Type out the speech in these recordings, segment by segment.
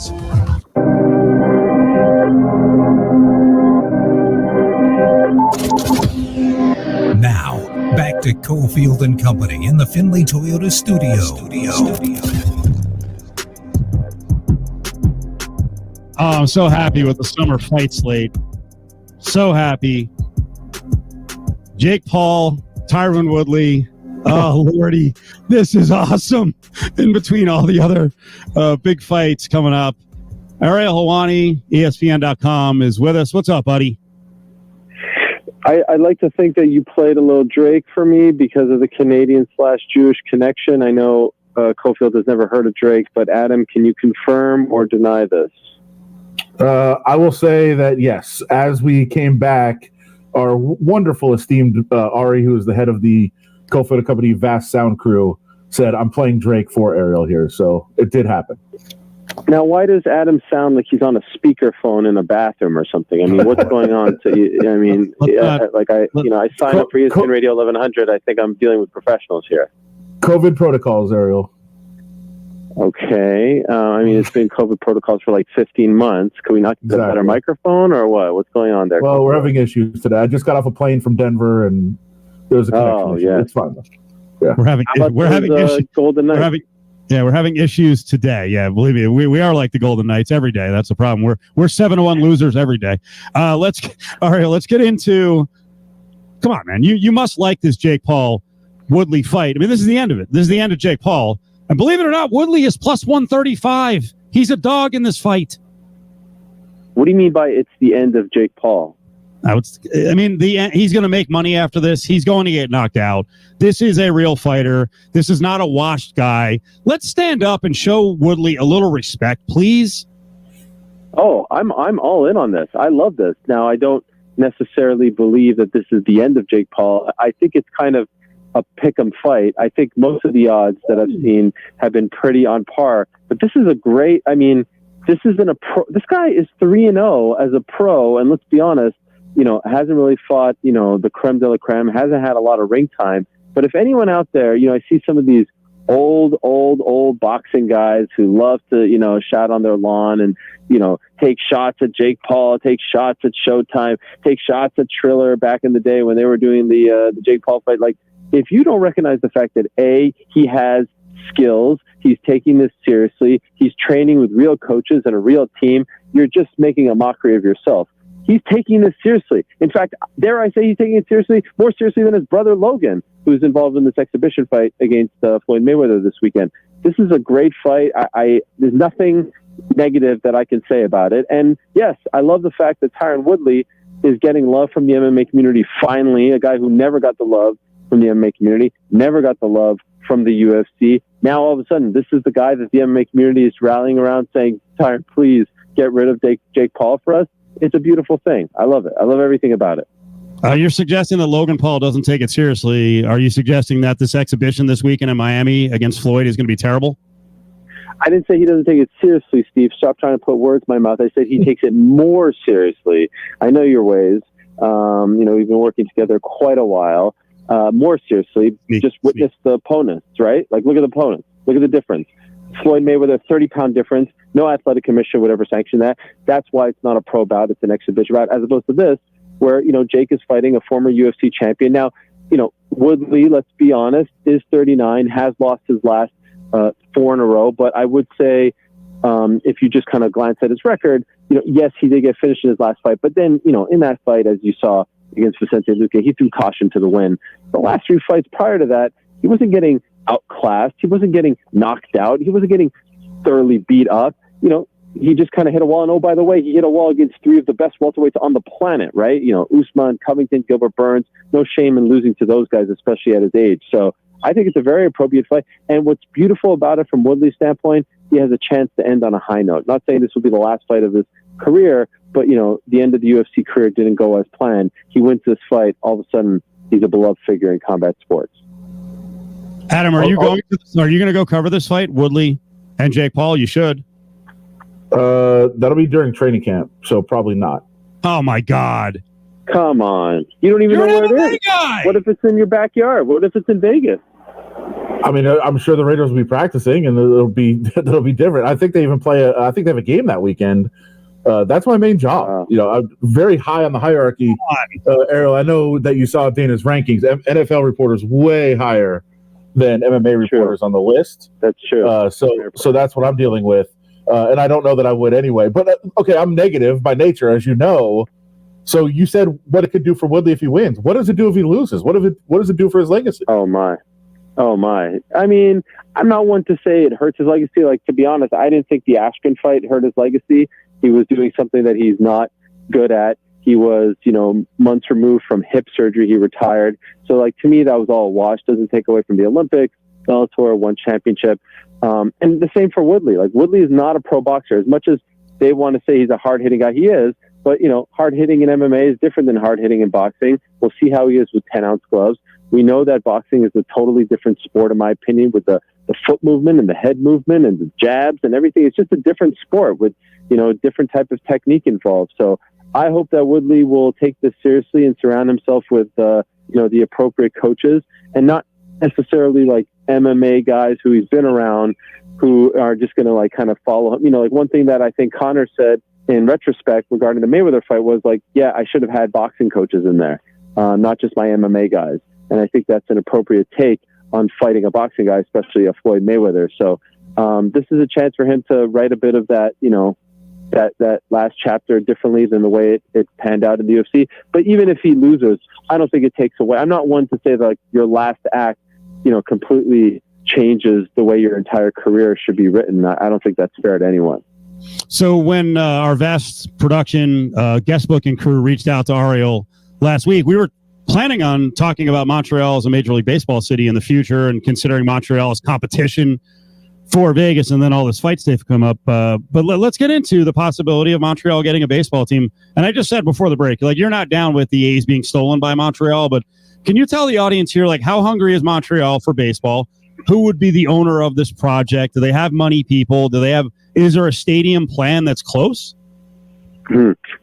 begins. Now, back to Cofield and Company in the Findlay Toyota studio. Oh, I'm so happy with the summer fight slate. So happy. Jake Paul, Tyron Woodley. Oh, Lordy, this is awesome. In between all the other big fights coming up. Ariel Helwani, ESPN.com, is with us. What's up, buddy? I'd like to think that you played a little Drake for me because of the Canadian/Jewish connection. I know Cofield has never heard of Drake, but Adam, can you confirm or deny this? I will say that, yes, as we came back, our wonderful, esteemed Ari, who is the head of the Cofield and Company vast sound crew, said, I'm playing Drake for Ariel here. So it did happen. Now, why does Adam sound like he's on a speakerphone in a bathroom or something? I mean, what's going on? I sign up for ESPN Radio 1100. I think I'm dealing with professionals here. COVID protocols, Ariel. Okay. It's been COVID protocols for like 15 months. Can we not get a better microphone or what? What's going on there? Well, we're having issues today. I just got off a plane from Denver and there was a connection issue. Yeah. It's fine. Yeah. We're having issues. Golden Knights. We're having issues today. Yeah, believe me, we are like the Golden Knights every day. That's the problem. We're 7-1 losers every day. Let's get into. Come on, man. You must like this Jake Paul Woodley fight. I mean, this is the end of it. This is the end of Jake Paul. And believe it or not, Woodley is plus 135. He's a dog in this fight. What do you mean by it's the end of Jake Paul? He's going to make money after this. He's going to get knocked out. This is a real fighter. This is not a washed guy. Let's stand up and show Woodley a little respect, please. Oh, I'm all in on this. I love this. Now, I don't necessarily believe that this is the end of Jake Paul. I think it's kind of a pick-em fight. I think most of the odds that I've seen have been pretty on par. But this is a great. This isn't a pro. This guy is 3-0 as a pro, and let's be honest. Hasn't really fought, the creme de la creme, hasn't had a lot of ring time. But if anyone out there, I see some of these old boxing guys who love to, shout on their lawn and, take shots at Jake Paul, take shots at Showtime, take shots at Triller back in the day when they were doing the Jake Paul fight. Like, if you don't recognize the fact that, A, he has skills, he's taking this seriously, he's training with real coaches and a real team, you're just making a mockery of yourself. He's taking this seriously. In fact, dare I say he's taking it seriously, more seriously than his brother Logan, who's involved in this exhibition fight against Floyd Mayweather this weekend. This is a great fight. There's nothing negative that I can say about it. And yes, I love the fact that Tyron Woodley is getting love from the MMA community finally, a guy who never got the love from the MMA community, never got the love from the UFC. Now, all of a sudden, this is the guy that the MMA community is rallying around saying, Tyron, please get rid of Jake Paul for us. It's a beautiful thing. I love it. I love everything about it. You're suggesting that Logan Paul doesn't take it seriously. Are you suggesting that this exhibition this weekend in Miami against Floyd is going to be terrible? I didn't say he doesn't take it seriously, Steve. Stop trying to put words in my mouth. I said he takes it more seriously. I know your ways. We've been working together quite a while. More seriously, just witness the opponents, right? Like, look at the opponents. Look at the difference. Floyd Mayweather, 30-pound difference. No athletic commission would ever sanction that. That's why it's not a pro bout. It's an exhibition bout, as opposed to this, where, Jake is fighting a former UFC champion. Now, Woodley, let's be honest, is 39, has lost his last 4 in a row. But I would say, if you just kind of glance at his record, yes, he did get finished in his last fight. But then, in that fight, as you saw against Vicente Luque, he threw caution to the wind. The last 3 fights prior to that, he wasn't getting outclassed. He wasn't getting knocked out. He wasn't getting thoroughly beat up. He just kind of hit a wall. And, oh, by the way, he hit a wall against 3 of the best welterweights on the planet, right? Usman, Covington, Gilbert Burns. No shame in losing to those guys, especially at his age. So I think it's a very appropriate fight. And what's beautiful about it from Woodley's standpoint, he has a chance to end on a high note. Not saying this will be the last fight of his career, but, the end of the UFC career didn't go as planned. He wins this fight. All of a sudden, he's a beloved figure in combat sports. Adam, are you going to go cover this fight, Woodley and Jake Paul? You should. That'll be during training camp, so probably not. Oh my God! Come on, you don't even know where it is. Guy. What if it's in your backyard? What if it's in Vegas? I mean, I'm sure the Raiders will be practicing, and it'll be different. I think they even play. I think they have a game that weekend. That's my main job. I'm very high on the hierarchy. Errol, I know that you saw Dana's rankings. NFL reporters way higher than MMA reporters on the list. That's true. So that's what I'm dealing with, and I don't know that I would anyway. But okay, I'm negative by nature, as you know. So you said what it could do for Woodley if he wins. What does it do if he loses? What does it do for his legacy? Oh my. I mean, I'm not one to say it hurts his legacy. Like, to be honest, I didn't think the Askren fight hurt his legacy. He was doing something that he's not good at. He was, months removed from hip surgery. He retired. So, like, to me, that was all a wash. Doesn't take away from the Olympics, Bellator, won championship. And the same for Woodley. Like, Woodley is not a pro boxer. As much as they want to say he's a hard-hitting guy, he is. But, hard-hitting in MMA is different than hard-hitting in boxing. We'll see how he is with 10-ounce gloves. We know that boxing is a totally different sport, in my opinion, with the foot movement and the head movement and the jabs and everything. It's just a different sport with, a different type of technique involved. So I hope that Woodley will take this seriously and surround himself with, the appropriate coaches, and not necessarily like MMA guys who he's been around who are just going to like kind of follow him. Like one thing that I think Connor said in retrospect regarding the Mayweather fight was like, yeah, I should have had boxing coaches in there, not just my MMA guys. And I think that's an appropriate take on fighting a boxing guy, especially a Floyd Mayweather. So this is a chance for him to write a bit of that, that last chapter differently than the way it panned out in the UFC. But even if he loses, I don't think it takes away. I'm not one to say that like, your last act, completely changes the way your entire career should be written. I don't think that's fair to anyone. So when our vast production guest booking crew reached out to Ariel last week, we were planning on talking about Montreal as a Major League Baseball city in the future and considering Montreal as competition for Vegas, and then all this fight stuff come up. But let's get into the possibility of Montreal getting a baseball team. And I just said before the break, like, you're not down with the A's being stolen by Montreal, but can you tell the audience here, like, how hungry is Montreal for baseball? Who would be the owner of this project? Do they have money people? Is there a stadium plan that's close?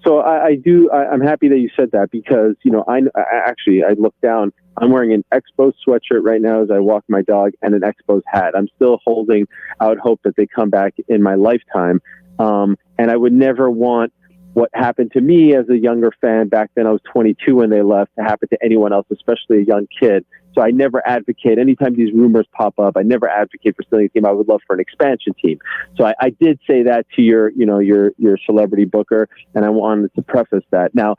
So I'm happy that you said that, because, I looked down. I'm wearing an Expos sweatshirt right now as I walk my dog, and an Expos hat. I'm still holding out hope that they come back in my lifetime. And I would never want what happened to me as a younger fan back then. I was 22 when they left, to happen to anyone else, especially a young kid. So I never advocate. Anytime these rumors pop up, I never advocate for stealing a team. I would love for an expansion team. So I did say that to your celebrity booker, and I wanted to preface that. Now,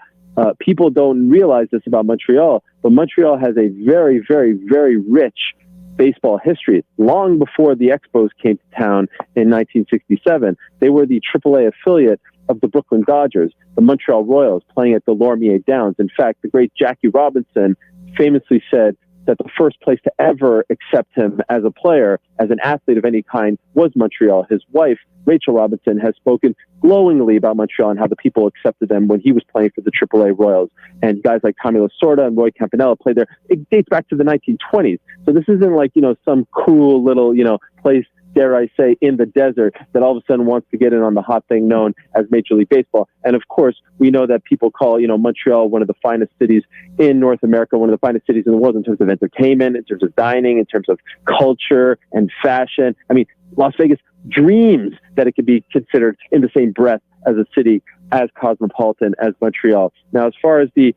people don't realize this about Montreal, but Montreal has a very, very, very rich baseball history. Long before the Expos came to town in 1967, they were the AAA affiliate of the Brooklyn Dodgers, the Montreal Royals, playing at the Lormier Downs. In fact, the great Jackie Robinson famously said that the first place to ever accept him as a player, as an athlete of any kind, was Montreal. His wife, Rachel Robinson, has spoken glowingly about Montreal and how the people accepted them when he was playing for the AAA Royals. And guys like Tommy Lasorda and Roy Campanella played there. It dates back to the 1920s. So this isn't like, some cool little, place, dare I say, in the desert that all of a sudden wants to get in on the hot thing known as Major League Baseball. And of course, we know that people call, Montreal one of the finest cities in North America, one of the finest cities in the world in terms of entertainment, in terms of dining, in terms of culture and fashion. I mean, Las Vegas dreams that it could be considered in the same breath as a city as cosmopolitan as Montreal. Now, as far as the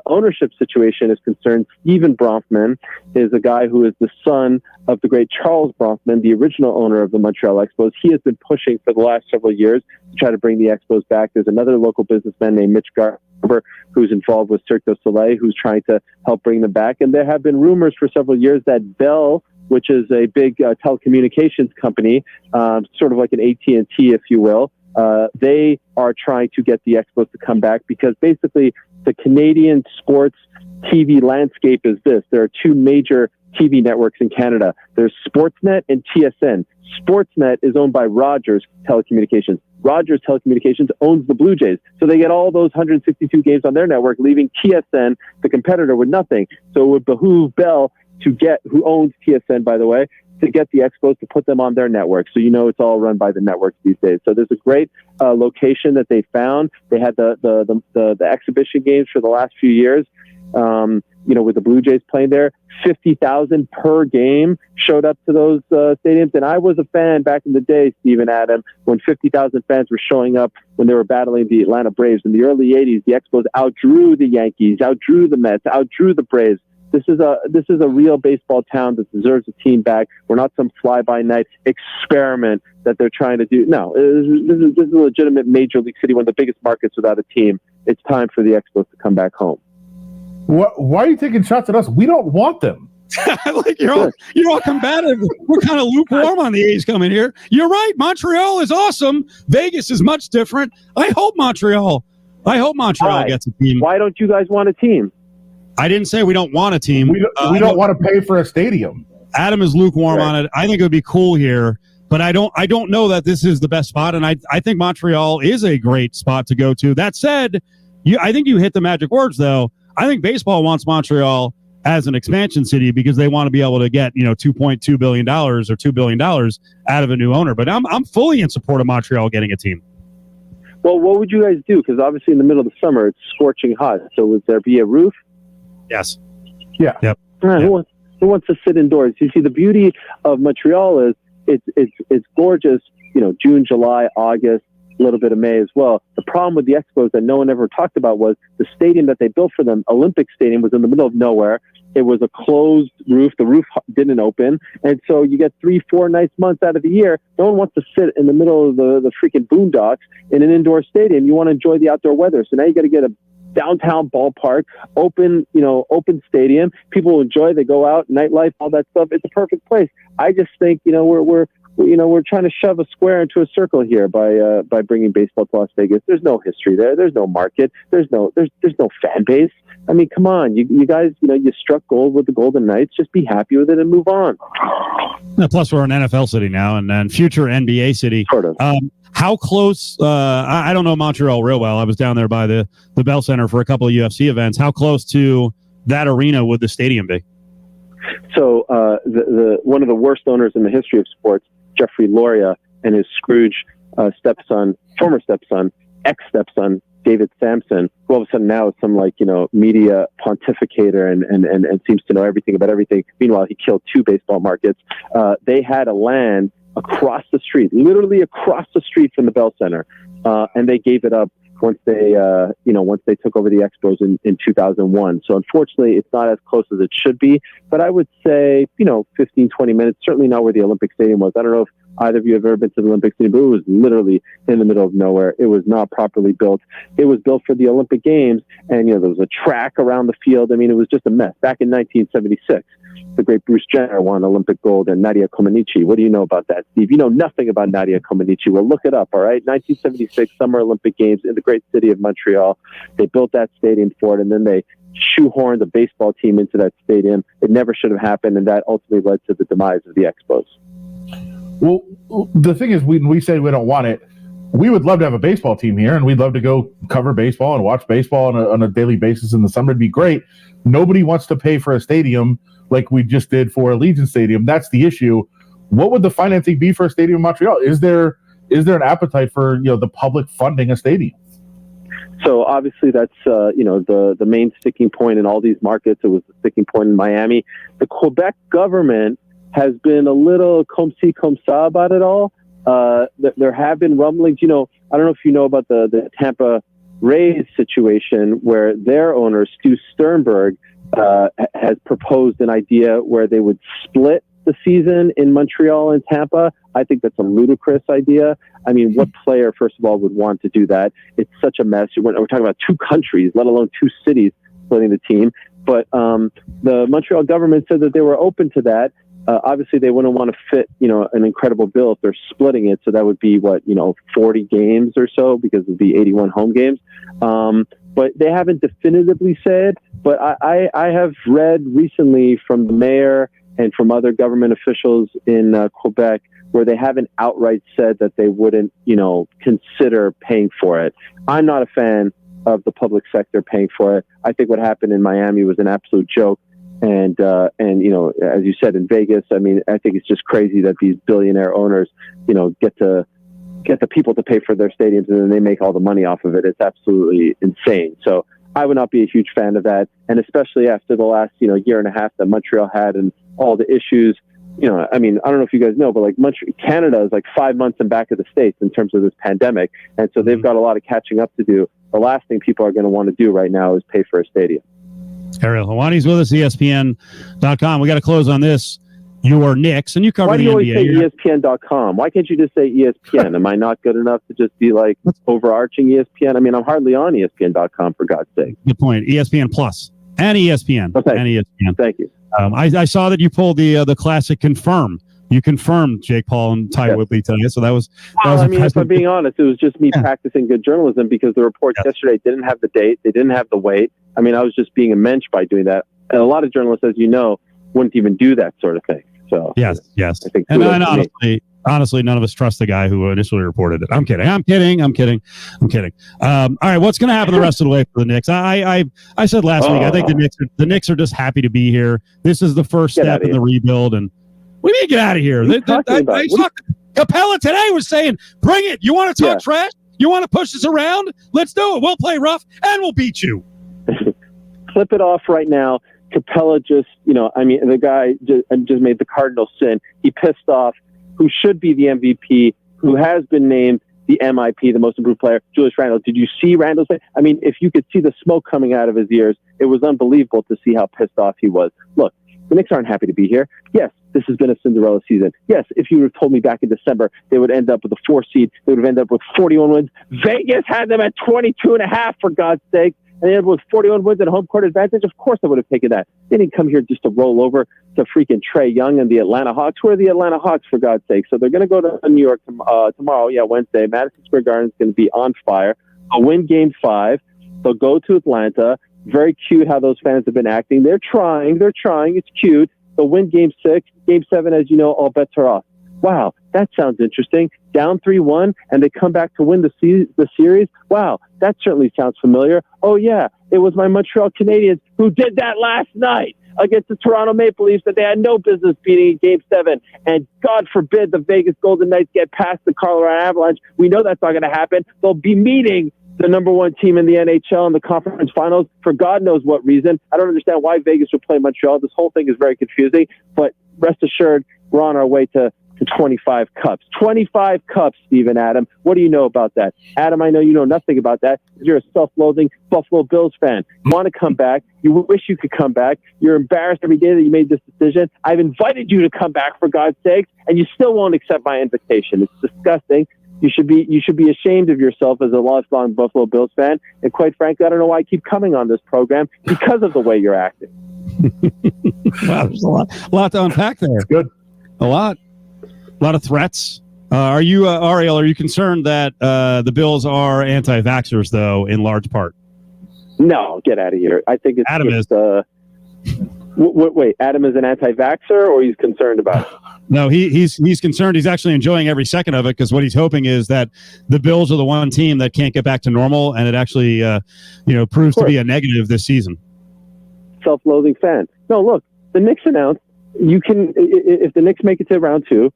ownership situation is concerned, Stephen Bronfman is a guy who is the son of the great Charles Bronfman, the original owner of the Montreal Expos. He has been pushing for the last several years to try to bring the Expos back. There's another local businessman named Mitch Garber who's involved with Cirque du Soleil, who's trying to help bring them back. And there have been rumors for several years that Bell, which is a big telecommunications company, sort of like an AT&T, if you will, they are trying to get the Expos to come back, because basically the Canadian sports TV landscape is this. There are two major TV networks in Canada. There's Sportsnet and TSN. Sportsnet is owned by Rogers Telecommunications. Rogers Telecommunications owns the Blue Jays. So they get all those 162 games on their network, leaving TSN, the competitor, with nothing. So it would behoove Bell to get, who owns TSN, by the way, to get the Expos to put them on their network. So it's all run by the networks these days. So there's a great location that they found. They had the exhibition games for the last few years. With the Blue Jays playing there, 50,000 per game showed up to those stadiums. And I was a fan back in the day, Steve and Adam, when 50,000 fans were showing up when they were battling the Atlanta Braves. In the early 80s, the Expos outdrew the Yankees, outdrew the Mets, outdrew the Braves. This is a real baseball town that deserves a team back. We're not some fly-by-night experiment that they're trying to do. No, this is a legitimate major league city, one of the biggest markets without a team. It's time for the Expos to come back home. Why are you taking shots at us? We don't want them. Like you're all combative. We're kind of lukewarm on the A's coming here. You're right. Montreal is awesome. Vegas is much different. I hope Montreal gets a team. Why don't you guys want a team? I didn't say we don't want a team. We don't want to pay for a stadium. Adam is lukewarm on it. I think it would be cool here, but I don't know that this is the best spot, and I think Montreal is a great spot to go to. That said, I think you hit the magic words, though. I think baseball wants Montreal as an expansion city because they want to be able to get $2.2 billion or $2 billion out of a new owner. But I'm fully in support of Montreal getting a team. Well, what would you guys do? Because obviously in the middle of the summer it's scorching hot. So would there be a roof? Yes. Yeah. Yep. Who wants to sit indoors? You see, the beauty of Montreal is it's gorgeous. June, July, August, a little bit of May as well. The problem with the Expos that no one ever talked about was the stadium that they built for them, Olympic Stadium, was in the middle of nowhere. It was a closed roof. The roof didn't open. And so you get 3-4 nice months out of the year. No one wants to sit in the middle of the freaking boondocks in an indoor stadium. You want to enjoy the outdoor weather. So now you got to get a downtown ballpark, open stadium. People enjoy. They go out, nightlife, all that stuff. It's a perfect place. I just think, we're trying to shove a square into a circle here by bringing baseball to Las Vegas. There's no history there. There's no market. There's no fan base. I mean, come on, you guys, you struck gold with the Golden Knights. Just be happy with it and move on. Plus, we're an NFL city now, and then future NBA city. Sort of. How close? I don't know Montreal real well. I was down there by the Bell Center for a couple of UFC events. How close to that arena would the stadium be? So the one of the worst owners in the history of sports, Jeffrey Loria, and his Scrooge former stepson, ex-stepson, David Sampson, who all of a sudden now is some media pontificator and seems to know everything about everything. Meanwhile, he killed 2 baseball markets. They had a land across the street, literally across the street from the Bell Center, and they gave it up once they took over the Expos in 2001. So unfortunately, it's not as close as it should be. But I would say 15, 20 minutes. Certainly not where the Olympic Stadium was. I don't know if either of you have ever been to the Olympic Stadium, but it was literally in the middle of nowhere. It was not properly built. It was built for the Olympic Games, and there was a track around the field. I mean, it was just a mess. Back in 1976, the great Bruce Jenner won Olympic gold, and Nadia Comaneci. What do you know about that, Steve? You know nothing about Nadia Comaneci. Well, look it up, all right? 1976 Summer Olympic Games in the great city of Montreal. They built that stadium for it, and then they shoehorned the baseball team into that stadium. It never should have happened, and that ultimately led to the demise of the Expos. Well, the thing is, we say we don't want it. We would love to have a baseball team here, and we'd love to go cover baseball and watch baseball on a daily basis in the summer. It'd be great. Nobody wants to pay for a stadium like we just did for Allegiant Stadium. That's the issue. What would the financing be for a stadium in Montreal? Is there an appetite for the public funding a stadium? So obviously that's the main sticking point in all these markets. It was the sticking point in Miami. The Quebec government has been a little comme ci, comme ça about it all. There have been rumblings. I don't know if you know about the Tampa Rays situation where their owner, Stu Sternberg, has proposed an idea where they would split the season in Montreal and Tampa. I think that's a ludicrous idea. I mean, what player, first of all, would want to do that? It's such a mess. We're talking about 2 countries, let alone 2 cities splitting the team. But the Montreal government said that they were open to that. Obviously, they wouldn't want to fit, an incredible bill if they're splitting it. So that would be 40 games or so, because it would be 81 home games. But they haven't definitively said. But I have read recently from the mayor and from other government officials in Quebec where they haven't outright said that they wouldn't, consider paying for it. I'm not a fan of the public sector paying for it. I think what happened in Miami was an absolute joke. And as you said, in Vegas, I mean, I think it's just crazy that these billionaire owners, get the people to pay for their stadiums and then they make all the money off of it. It's absolutely insane. So I would not be a huge fan of that. And especially after the last, year and a half that Montreal had and all the issues, I mean, I don't know if you guys know, but like Canada is like 5 months in back of the States in terms of this pandemic. And so they've got a lot of catching up to do. The last thing people are going to want to do right now is pay for a stadium. Ariel Helwani's with us, ESPN.com. We got to close on this. Your Knicks, and you cover the NBA. Why do you always say ESPN.com? Why can't you just say ESPN? Am I not good enough to just be like overarching ESPN? I mean, I'm hardly on ESPN.com, for God's sake. Good point. ESPN Plus and ESPN. Okay. And ESPN. Thank you. I saw that you pulled the classic confirm. You confirmed Jake Paul and Ty Woodley today, so that was. I mean, if I'm being honest, it was just me practicing good journalism because the reports yesterday didn't have the date, they didn't have the weight. I mean, I was just being a mensch by doing that, and a lot of journalists, as you know, wouldn't even do that sort of thing. So yes. I think and honestly, none of us trust the guy who initially reported it. I'm kidding. All right, what's going to happen the rest of the way for the Knicks? I said last week, I think the Knicks are just happy to be here. This is the first step in the rebuild, and we need to get out of here. I saw Capella today was saying, "Bring it. You want to talk trash? You want to push us around? Let's do it. We'll play rough and we'll beat you." Clip it off right now. Capella just, the guy just made the cardinal sin. He pissed off who should be the MVP, who has been named the MIP, the most improved player, Julius Randle. Did you see Randle's play? I mean, if you could see the smoke coming out of his ears, it was unbelievable to see how pissed off he was. Look, the Knicks aren't happy to be here. Yes, this has been a Cinderella season. Yes, if you would have told me back in December they would end up with a 4 seed, they would have ended up with 41 wins. Vegas had them at 22.5, for God's sake. And they ended up with 41 wins and a home court advantage. Of course I would have taken that. They didn't come here just to roll over to freaking Trae Young and the Atlanta Hawks. Who are the Atlanta Hawks, for God's sake? So they're going to go to New York tomorrow, Wednesday. Madison Square Garden is going to be on fire. They'll win Game 5. They'll go to Atlanta. Very cute how those fans have been acting. They're trying. It's cute. They'll win Game 6. Game 7, as you know, all bets are off. Wow, that sounds interesting. Down 3-1, and they come back to win the series. Wow, that certainly sounds familiar. Oh, yeah, it was my Montreal Canadiens who did that last night against the Toronto Maple Leafs that they had no business beating in Game 7. And God forbid the Vegas Golden Knights get past the Colorado Avalanche. We know that's not going to happen. They'll be meeting the number one team in the NHL in the conference finals for God knows what reason. I don't understand why Vegas would play Montreal. This whole thing is very confusing. But rest assured, we're on our way to 25 cups. 25 cups, Stephen Adam. What do you know about that? Adam, I know you know nothing about that because you're a self-loathing Buffalo Bills fan. You want to come back. You wish you could come back. You're embarrassed every day that you made this decision. I've invited you to come back, for God's sake, and you still won't accept my invitation. It's disgusting. You should be ashamed of yourself as a lifelong Buffalo Bills fan. And quite frankly, I don't know why I keep coming on this program because of the way you're acting. Wow, there's a lot to unpack there. It's good. A lot of threats. Are you, Ariel, are you concerned that the Bills are anti-vaxxers, though, in large part? No, get out of here. I think it's Adam just, is. Wait, Adam is an anti-vaxxer, or he's concerned about it? No, he's concerned. He's actually enjoying every second of it because what he's hoping is that the Bills are the one team that can't get back to normal, and it actually, proves to be a negative this season. Self-loathing fan. No, look, the Knicks announced if the Knicks make it to round 2,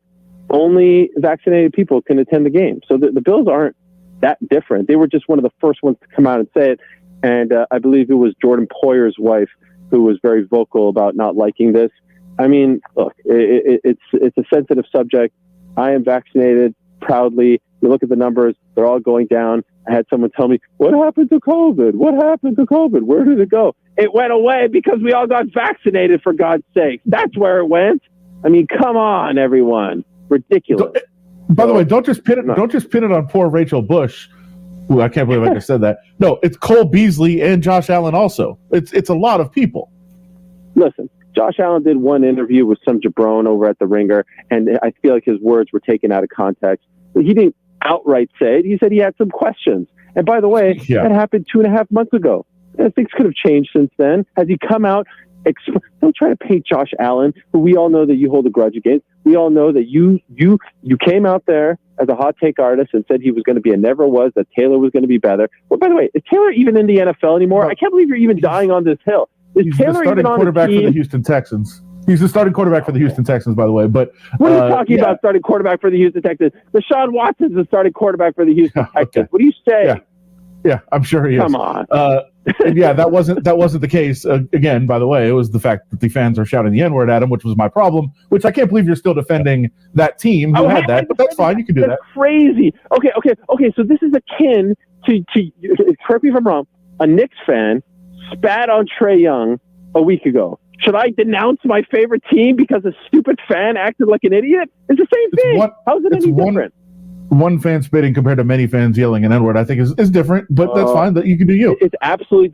only vaccinated people can attend the game. So the Bills aren't that different. They were just one of the first ones to come out and say it. And I believe it was Jordan Poyer's wife who was very vocal about not liking this. I mean, look, it's a sensitive subject. I am vaccinated proudly. You look at the numbers, they're all going down. I had someone tell me, what happened to COVID? What happened to COVID? Where did it go? It went away because we all got vaccinated, for God's sake. That's where it went. I mean, come on, everyone. Ridiculous. By the way, don't just pin it on poor Rachel Bush. Ooh, I can't believe I just said that. No, it's Cole Beasley and Josh Allen also. It's a lot of people. Listen, Josh Allen did one interview with some jabron over at the Ringer, and I feel like his words were taken out of context. He didn't outright say it. He said he had some questions. And by the way, that happened 2.5 months ago. And things could have changed since then. Has he come out? Don't try to paint Josh Allen, who we all know that you hold a grudge against. We all know that you came out there as a hot take artist and said he was going to be a never was, that Taylor was going to be better. Well, by the way, is Taylor even in the NFL anymore? No. I can't believe you're even dying on this hill. Is He's Taylor the starting even on quarterback for the Houston Texans. He's the starting quarterback for the Houston Texans, by the way. But what are you talking about, starting quarterback for the Houston Texans? Deshaun Watson's the starting quarterback for the Houston Texans. What do you say? Yeah, I'm sure he is. Come on. And yeah, that wasn't the case. Again, by the way, it was the fact that the fans are shouting the N-word at him, which was my problem. Which I can't believe you're still defending that team who had that. But that's fine. You can do that. Crazy. Okay. So this is akin to correct me if I'm wrong. A Knicks fan spat on Trae Young a week ago. Should I denounce my favorite team because a stupid fan acted like an idiot? It's the same thing. How's it any different? One fan spitting compared to many fans yelling an N-word, I think is different, but that's fine. That you can do you. It's absolutely